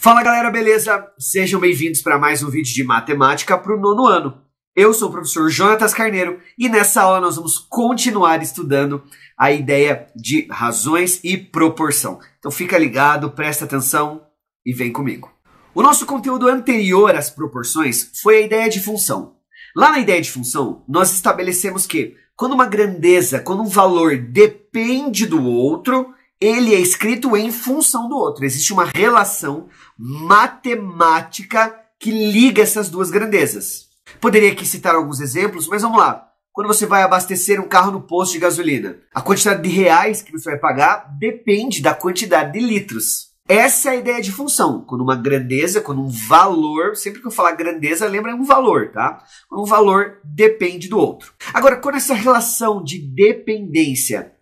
Fala galera, beleza? Sejam bem-vindos para mais um vídeo de matemática para o nono ano. Eu sou o professor Jonatas Carneiro e nessa aula nós vamos continuar estudando a ideia de razões e proporção. Então fica ligado, presta atenção e vem comigo. O nosso conteúdo anterior às proporções foi a ideia de função. Lá na ideia de função, nós estabelecemos que quando uma grandeza, quando um valor depende do outro, ele é escrito em função do outro. Existe uma relação matemática que liga essas duas grandezas. Poderia aqui citar alguns exemplos, mas vamos lá. Quando você vai abastecer um carro no posto de gasolina, a quantidade de reais que você vai pagar depende da quantidade de litros. Essa é a ideia de função. Quando uma grandeza, quando um valor, sempre que eu falar grandeza, lembra um valor, tá? Quando um valor depende do outro. Agora, quando essa relação de dependência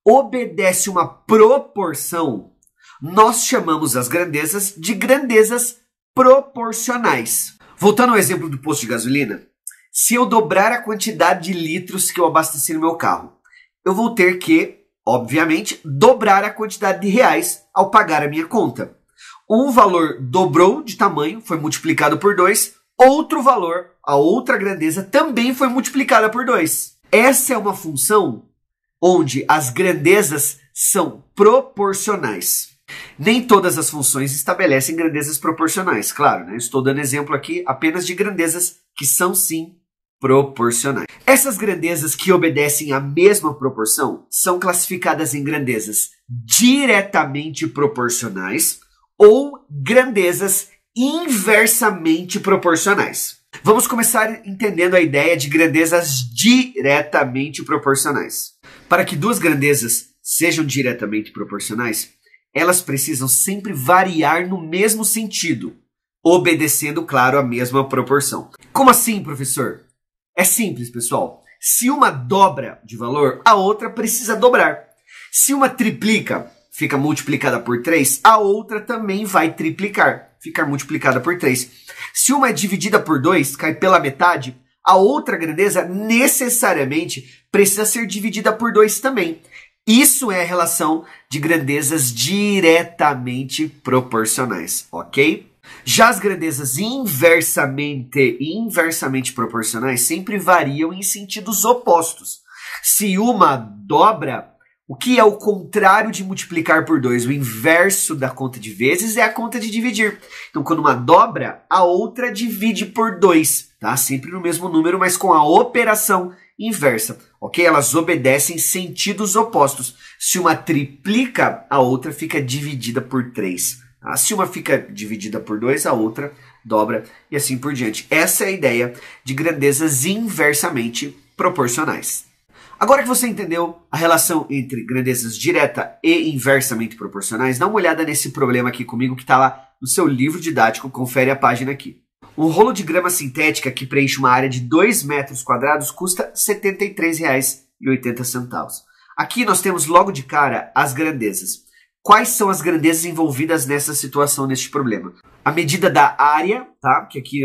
obedece uma proporção, nós chamamos as grandezas de grandezas proporcionais. Voltando ao exemplo do posto de gasolina, se eu dobrar a quantidade de litros que eu abasteci no meu carro, eu vou ter que, obviamente, dobrar a quantidade de reais ao pagar a minha conta. Um valor dobrou de tamanho, foi multiplicado por 2, outro valor, a outra grandeza, também foi multiplicada por 2. Essa é uma função onde as grandezas são proporcionais. Nem todas as funções estabelecem grandezas proporcionais, claro, né? Estou dando exemplo aqui apenas de grandezas que são sim proporcionais. Essas grandezas que obedecem à mesma proporção são classificadas em grandezas diretamente proporcionais ou grandezas inversamente proporcionais. Vamos começar entendendo a ideia de grandezas diretamente proporcionais. Para que duas grandezas sejam diretamente proporcionais, elas precisam sempre variar no mesmo sentido, obedecendo, claro, a mesma proporção. Como assim, professor? É simples, pessoal. Se uma dobra de valor, a outra precisa dobrar. Se uma triplica, fica multiplicada por 3, a outra também vai triplicar, ficar multiplicada por 3. Se uma é dividida por 2, cai pela metade, a outra grandeza necessariamente precisa ser dividida por 2 também. Isso é a relação de grandezas diretamente proporcionais, ok? Já as grandezas inversamente proporcionais sempre variam em sentidos opostos. Se uma dobra, o que é o contrário de multiplicar por 2? O inverso da conta de vezes é a conta de dividir. Então, quando uma dobra, a outra divide por 2, tá? Sempre no mesmo número, mas com a operação inversa, ok? Elas obedecem sentidos opostos. Se uma triplica, a outra fica dividida por 3. Tá? Se uma fica dividida por 2, a outra dobra e assim por diante. Essa é a ideia de grandezas inversamente proporcionais. Agora que você entendeu a relação entre grandezas direta e inversamente proporcionais, dá uma olhada nesse problema aqui comigo que está lá no seu livro didático, confere a página aqui. Um rolo de grama sintética que preenche uma área de 2 metros quadrados custa R$ 73,80. Aqui nós temos logo de cara as grandezas. Quais são as grandezas envolvidas nessa situação, neste problema? A medida da área, tá? Que aqui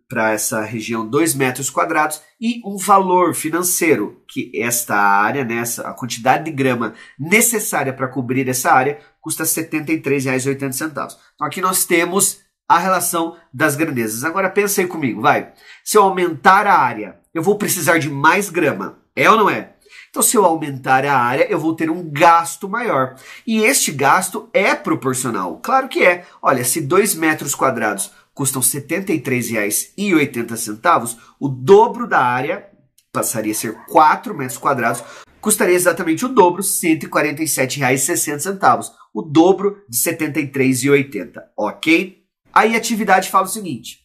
para essa região 2 metros quadrados, e um valor financeiro, que esta área, né, a quantidade de grama necessária para cobrir essa área, custa R$ 73,80. Então aqui nós temos a relação das grandezas. Agora pensa aí comigo, vai. Se eu aumentar a área, eu vou precisar de mais grama, é ou não é? Então se eu aumentar a área, eu vou ter um gasto maior. E este gasto é proporcional. Claro que é. Olha, se 2 metros quadrados custam R$ 73,80, o dobro da área passaria a ser 4 metros quadrados, custaria exatamente o dobro, R$ 147,60. O dobro de R$ 73,80, ok? Aí a atividade fala o seguinte: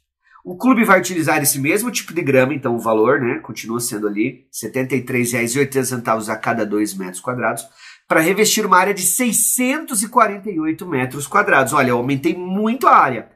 o clube vai utilizar esse mesmo tipo de grama, então o valor, né, continua sendo ali R$ 73,80 a cada 2 metros quadrados, para revestir uma área de 648 metros quadrados. Olha, eu aumentei muito a área.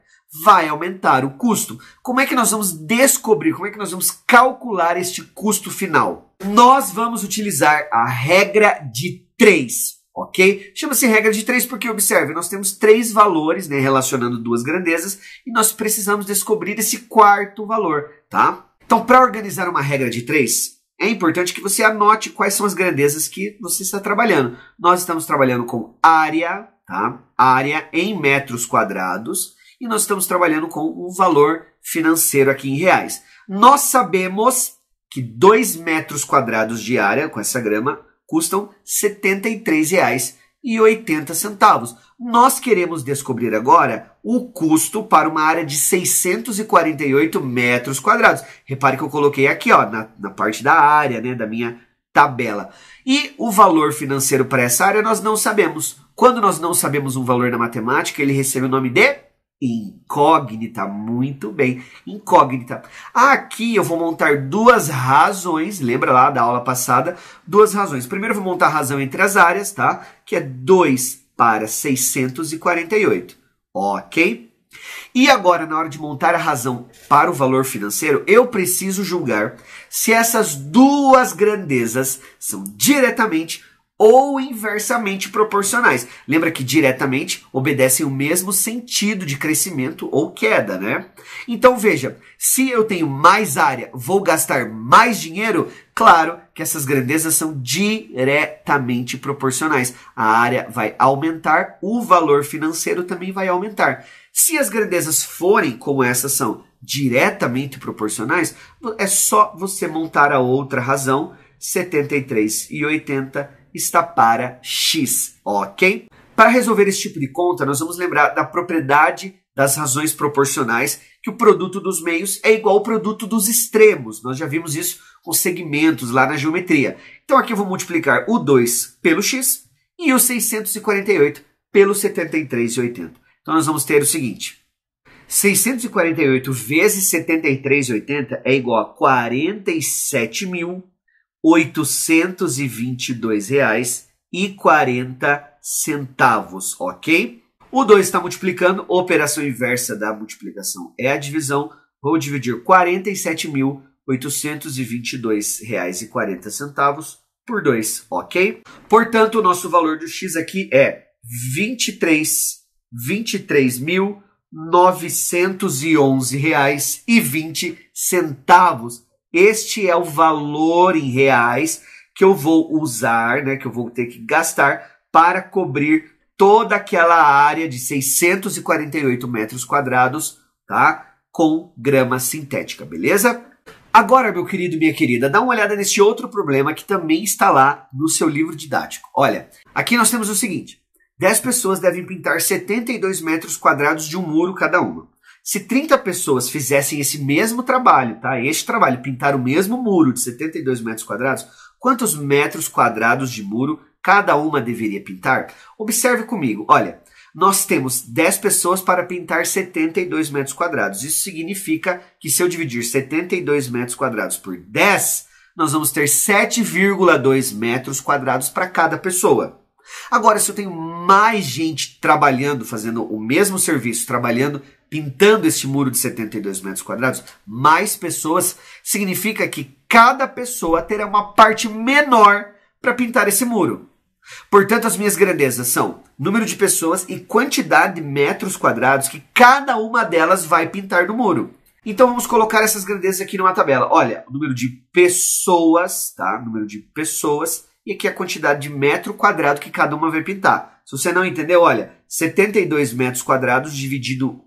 Vai aumentar o custo. Como é que nós vamos descobrir, como é que nós vamos calcular este custo final? Nós vamos utilizar a regra de 3, ok? Chama-se regra de 3 porque, observe, nós temos 3 valores, né, relacionando duas grandezas, e nós precisamos descobrir esse quarto valor, tá? Então, para organizar uma regra de 3, é importante que você anote quais são as grandezas que você está trabalhando. Nós estamos trabalhando com área, tá? Área em metros quadrados. e nós estamos trabalhando com um valor financeiro aqui em reais. Nós sabemos que 2 metros quadrados de área com essa grama custam R$ 73,80. Nós queremos descobrir agora o custo para uma área de 648 metros quadrados. Repare que eu coloquei aqui ó, na parte da área, né, da minha tabela. E o valor financeiro para essa área nós não sabemos. Quando nós não sabemos um valor na matemática, ele recebe o nome de incógnita. Muito bem, incógnita. Aqui eu vou montar duas razões, lembra lá da aula passada? Duas razões. Primeiro eu vou montar a razão entre as áreas, tá? Que é 2 para 648, ok? E agora, na hora de montar a razão para o valor financeiro, eu preciso julgar se essas duas grandezas são diretamente ou inversamente proporcionais. Lembra que diretamente obedecem o mesmo sentido de crescimento ou queda, né? Então veja, se eu tenho mais área, vou gastar mais dinheiro? Claro que essas grandezas são diretamente proporcionais. A área vai aumentar, o valor financeiro também vai aumentar. Se as grandezas forem, como essas são, diretamente proporcionais, é só você montar a outra razão, 73,80 está para x, ok? Para resolver esse tipo de conta, nós vamos lembrar da propriedade das razões proporcionais, que o produto dos meios é igual ao produto dos extremos. Nós já vimos isso com segmentos lá na geometria. Então aqui eu vou multiplicar o 2 pelo x e o 648 pelo 73,80. Então nós vamos ter o seguinte: 648 vezes 73,80 é igual a R$ 47.822,40, ok? O 2 está multiplicando, operação inversa da multiplicação é a divisão. Vou dividir R$ 47.822,40 por 2, ok? Portanto, o nosso valor do x aqui é 23.911,20. Este é o valor em reais que eu vou usar, né, que eu vou ter que gastar para cobrir toda aquela área de 648 metros quadrados, tá, com grama sintética, beleza? Agora, meu querido e minha querida, dá uma olhada nesse outro problema que também está lá no seu livro didático. Olha, aqui nós temos o seguinte: 10 pessoas devem pintar 72 metros quadrados de um muro cada uma. Se 30 pessoas fizessem esse mesmo trabalho, tá? Este trabalho, pintar o mesmo muro de 72 metros quadrados, quantos metros quadrados de muro cada uma deveria pintar? Observe comigo, olha, nós temos 10 pessoas para pintar 72 metros quadrados. Isso significa que se eu dividir 72 metros quadrados por 10, nós vamos ter 7,2 metros quadrados para cada pessoa. Agora, se eu tenho mais gente trabalhando, fazendo o mesmo serviço, trabalhando, pintando esse muro de 72 metros quadrados, mais pessoas, significa que cada pessoa terá uma parte menor para pintar esse muro. Portanto, as minhas grandezas são número de pessoas e quantidade de metros quadrados que cada uma delas vai pintar no muro. Então, vamos colocar essas grandezas aqui numa tabela. Olha, o número de pessoas, tá? Número de pessoas. E aqui a quantidade de metro quadrado que cada uma vai pintar. Se você não entendeu, olha, 72 metros quadrados dividindo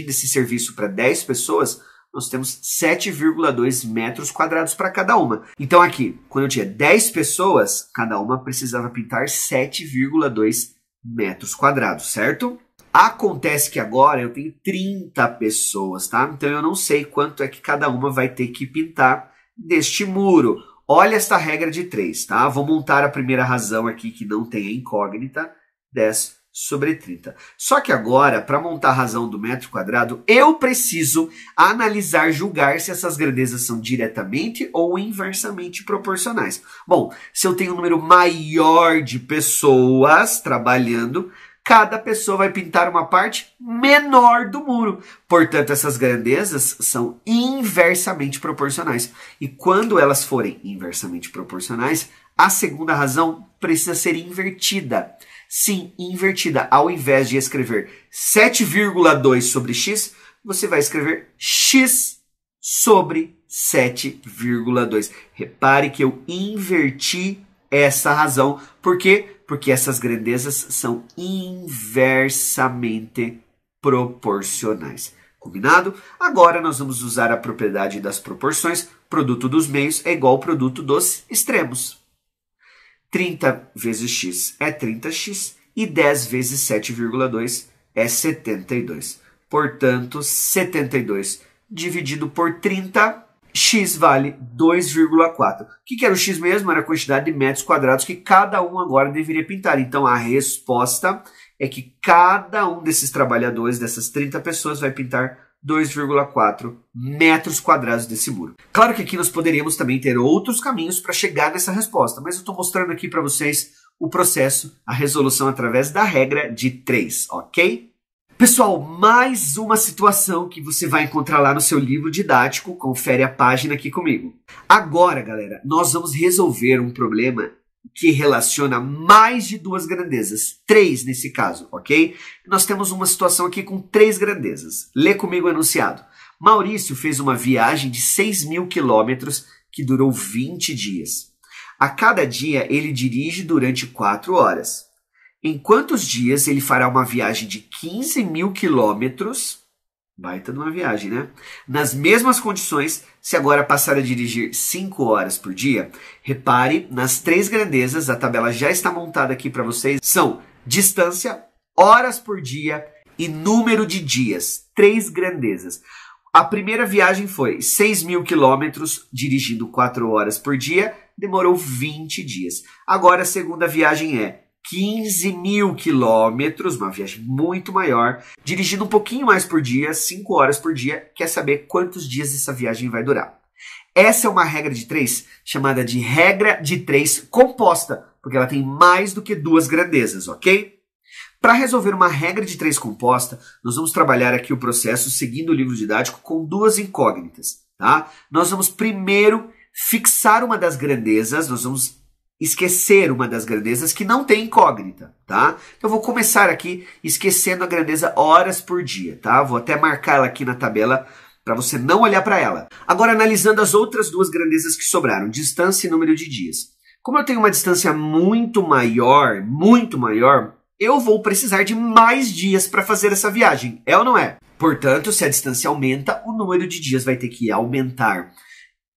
esse serviço para 10 pessoas, nós temos 7,2 metros quadrados para cada uma. Então aqui, quando eu tinha 10 pessoas, cada uma precisava pintar 7,2 metros quadrados, certo? Acontece que agora eu tenho 30 pessoas, tá? Então eu não sei quanto é que cada uma vai ter que pintar deste muro. Olha esta regra de 3, tá? Vou montar a primeira razão aqui que não tem a incógnita, 10 sobre 30. Só que agora, para montar a razão do metro quadrado, eu preciso analisar, julgar se essas grandezas são diretamente ou inversamente proporcionais. Bom, se eu tenho um número maior de pessoas trabalhando, cada pessoa vai pintar uma parte menor do muro. Portanto, essas grandezas são inversamente proporcionais. E quando elas forem inversamente proporcionais, a segunda razão precisa ser invertida. Sim, invertida. Ao invés de escrever 7,2 sobre x, você vai escrever x sobre 7,2. Repare que eu inverti essa razão. Por quê? Porque essas grandezas são inversamente proporcionais. Combinado? Agora nós vamos usar a propriedade das proporções. Produto dos meios é igual ao produto dos extremos. 30 vezes x é 30x e 10 vezes 7,2 é 72. Portanto, 72 dividido por 30, x vale 2,4. O que era o x mesmo? Era a quantidade de metros quadrados que cada um agora deveria pintar. Então, a resposta é que cada um desses trabalhadores, dessas 30 pessoas, vai pintar 2,4 metros quadrados desse muro. Claro que aqui nós poderíamos também ter outros caminhos para chegar nessa resposta, mas eu estou mostrando aqui para vocês o processo, a resolução através da regra de 3, ok? Pessoal, mais uma situação que você vai encontrar lá no seu livro didático, confere a página aqui comigo. Agora, galera, nós vamos resolver um problema que relaciona mais de duas grandezas, 3 nesse caso, ok? Nós temos uma situação aqui com 3 grandezas. Lê comigo o enunciado. Maurício fez uma viagem de 6.000 quilômetros que durou 20 dias. A cada dia ele dirige durante 4 horas. Em quantos dias ele fará uma viagem de 15.000 quilômetros? Baita de uma viagem, né? Nas mesmas condições, se agora passar a dirigir 5 horas por dia, repare nas 3 grandezas, a tabela já está montada aqui para vocês, são distância, horas por dia e número de dias. 3 grandezas. A primeira viagem foi 6.000 quilômetros, dirigindo 4 horas por dia, demorou 20 dias. Agora a segunda viagem é 15.000 quilômetros, uma viagem muito maior, dirigindo um pouquinho mais por dia, 5 horas por dia, quer saber quantos dias essa viagem vai durar. Essa é uma regra de 3, chamada de regra de 3 composta, porque ela tem mais do que 2 grandezas, ok? Para resolver uma regra de 3 composta, nós vamos trabalhar aqui o processo seguindo o livro didático com 2 incógnitas, tá? Nós vamos primeiro fixar uma das grandezas, nós vamos esquecer uma das grandezas que não tem incógnita, tá? Então eu vou começar aqui esquecendo a grandeza horas por dia, tá? Vou até marcar ela aqui na tabela para você não olhar para ela. Agora analisando as outras 2 grandezas que sobraram, distância e número de dias. Como eu tenho uma distância muito maior, eu vou precisar de mais dias para fazer essa viagem, é ou não é? Portanto, se a distância aumenta, o número de dias vai ter que aumentar.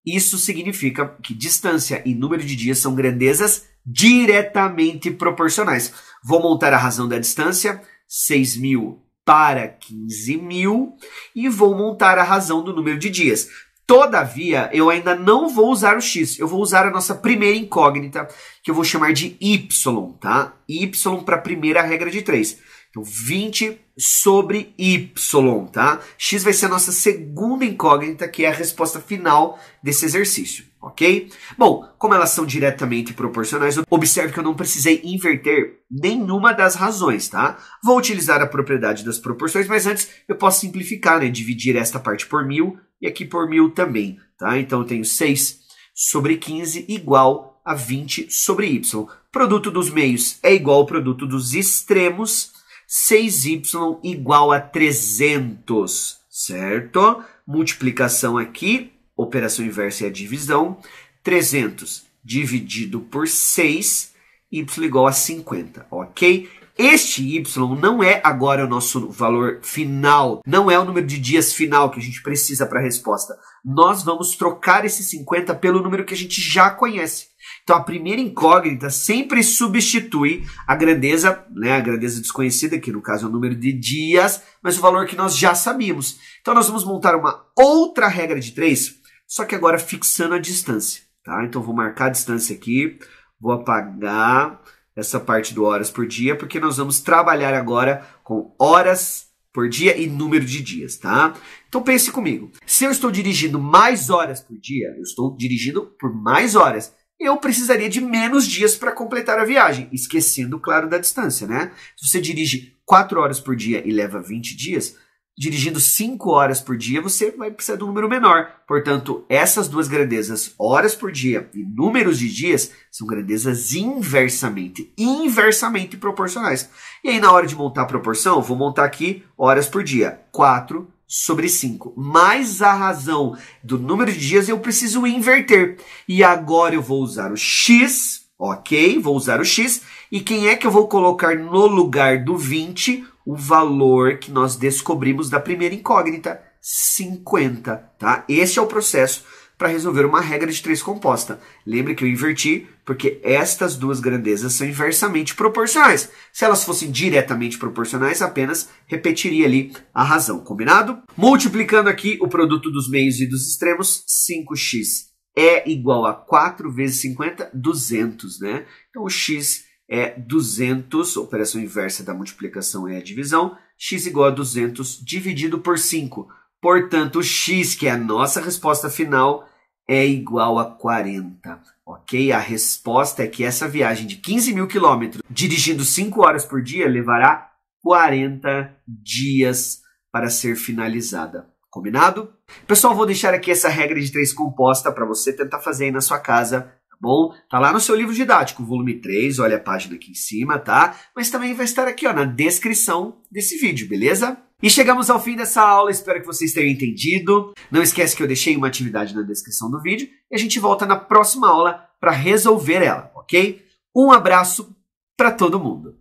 Isso significa que distância e número de dias são grandezas diretamente proporcionais. Vou montar a razão da distância, 6.000 para 15.000, e vou montar a razão do número de dias. Todavia, eu ainda não vou usar o x, eu vou usar a nossa primeira incógnita, que eu vou chamar de y, tá? Y para a primeira regra de 3. Então, 20 sobre y, tá? X vai ser a nossa segunda incógnita, que é a resposta final desse exercício, ok? Bom, como elas são diretamente proporcionais, observe que eu não precisei inverter nenhuma das razões, tá? Vou utilizar a propriedade das proporções, mas antes eu posso simplificar, né? Dividir esta parte por 1.000 e aqui por 1.000 também, tá? Então, eu tenho 6 sobre 15 igual a 20 sobre y. Produto dos meios é igual ao produto dos extremos, 6y igual a 300, certo? Multiplicação aqui, operação inversa é a divisão. 300 dividido por 6, y igual a 50, ok? Este y não é agora o nosso valor final, não é o número de dias final que a gente precisa para a resposta. Nós vamos trocar esse 50 pelo número que a gente já conhece. Então, a primeira incógnita sempre substitui a grandeza, né, a grandeza desconhecida, que no caso é o número de dias, mas o valor que nós já sabíamos. Então, nós vamos montar uma outra regra de 3, só que agora fixando a distância, tá? Então, vou marcar a distância aqui, vou apagar essa parte do horas por dia, porque nós vamos trabalhar agora com horas por dia e número de dias, tá? Então pense comigo, se eu estou dirigindo mais horas por dia, eu estou dirigindo por mais horas, eu precisaria de menos dias para completar a viagem, esquecendo, claro, da distância, né? Se você dirige 4 horas por dia e leva 20 dias, dirigindo 5 horas por dia, você vai precisar de um número menor. Portanto, essas 2 grandezas, horas por dia e números de dias, são grandezas inversamente proporcionais. E aí, na hora de montar a proporção, eu vou montar aqui horas por dia, 4 sobre 5. Mais a razão do número de dias, eu preciso inverter. E agora eu vou usar o x, ok? Vou usar o x. E quem é que eu vou colocar no lugar do 20? o valor que nós descobrimos da primeira incógnita, 50, tá? Esse é o processo para resolver uma regra de 3 composta. Lembre que eu inverti porque estas duas grandezas são inversamente proporcionais. Se elas fossem diretamente proporcionais, apenas repetiria ali a razão, combinado? Multiplicando aqui o produto dos meios e dos extremos, 5x é igual a 4 vezes 50, 200, né? Então o x é 200, a operação inversa da multiplicação é a divisão, x igual a 200 dividido por 5. Portanto, o x, que é a nossa resposta final, é igual a 40, ok? A resposta é que essa viagem de 15 mil quilômetros, dirigindo 5 horas por dia, levará 40 dias para ser finalizada. Combinado? Pessoal, vou deixar aqui essa regra de 3 composta para você tentar fazer aí na sua casa, tá bom? Tá lá no seu livro didático, volume 3, olha a página aqui em cima, tá? Mas também vai estar aqui, ó, na descrição desse vídeo, beleza? E chegamos ao fim dessa aula, espero que vocês tenham entendido. Não esquece que eu deixei uma atividade na descrição do vídeo e a gente volta na próxima aula para resolver ela, ok? Um abraço para todo mundo!